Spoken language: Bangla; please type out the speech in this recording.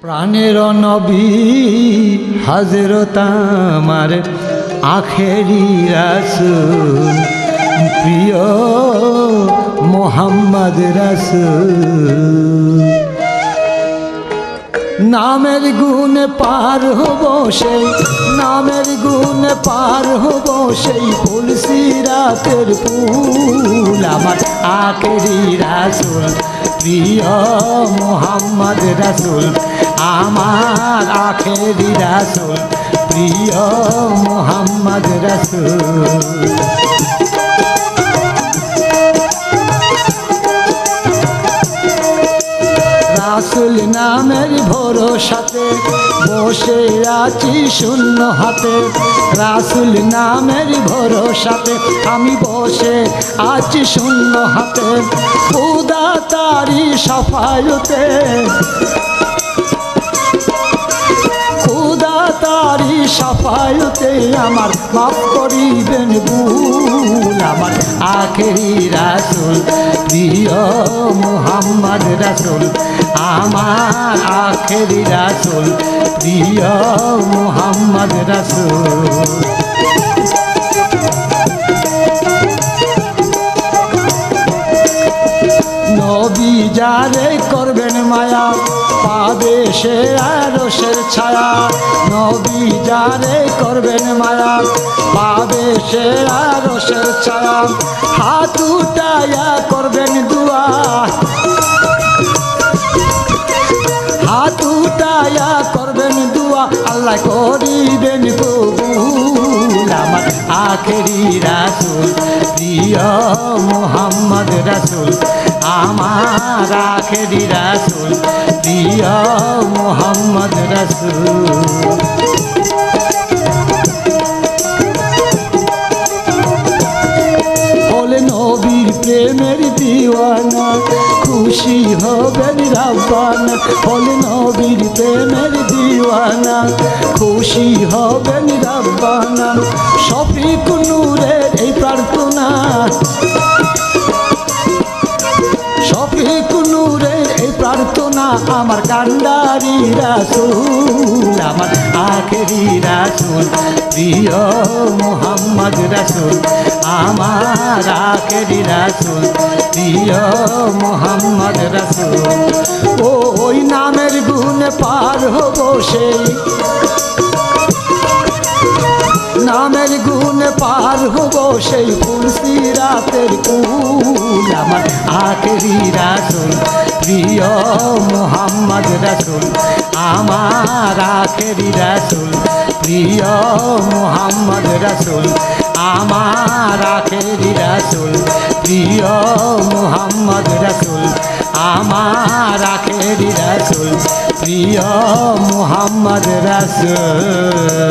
প্রাণের নবী হযরত আমার আখেরি রাসূল প্রিয় মোহাম্মদ রাসূল নামের গুণে পার হব সেই নামের গুণে পার হব সেই ফুল সিরাতের ফুল আমার আখেরি রাসূল প্রিয় মোহাম্মদ রাসূল আমার আখেরি রাসূল প্রিয় মোহাম্মদ রাসূল রাসূল নামের ভরসাতে বসে আছি শূন্য হাতে রাসূল নামের ভরসাতে আমি বসে আছি শূন্য হাতে খোদা তারি সাফায়তে খোদা তারি সাফায়তে আমার মাফ করিবেন ভুল আমার আখেরি রাসূল প্রিয় মোহাম্মদ রাসূল আমার আখেরি রাসূল প্রিয় মোহাম্মদ রাসূল নবী যারে করবেন মায়া পাবে সে আরশের ছায়া নবী যারে করবেন মায়া পাবে সে আরশের ছায়া হাত উঠায়া করবেন দুয়া হাত উঠায়া করবেন দুয়া আল্লাহ করিবেন কবুল আমার আখেরি রাসূল প্রিয় মোহাম্মদ রাসূল আমার আখেরি রাসূল প্রিয় মোহাম্মদ রাসূল বলে নবীর প্রেমের দিওয়ানা খুশি হবেন রাব্বানা বলে নবীর প্রেমের দিওয়ানা খুশি হবেন রাব্বানা শফিক নূরের এই প্রার্থনা শফিক নূরের এই প্রার্থনা আমার কান্ডারি রাসূল আমার আখেরি রাসূল প্রিয় মোহাম্মদ রাসূল আমার আখেরি রাসূল প্রিয় মোহাম্মদ রাসূল ওই নামের গুণে পার হব সেই নামের গুণে পার হব সেই ফুল সিরাতের কুল আমার আখেরি রাসূল প্রিয় মোহাম্মদ রাসূল আমার আখেরি রাসূল প্রিয় মোহাম্মদ রাসূল আমার আখেরি রাসূল প্রিয় মোহাম্মদ রাসূল আমার আখেরি রাসূল প্রিয় মোহাম্মদ রাসূল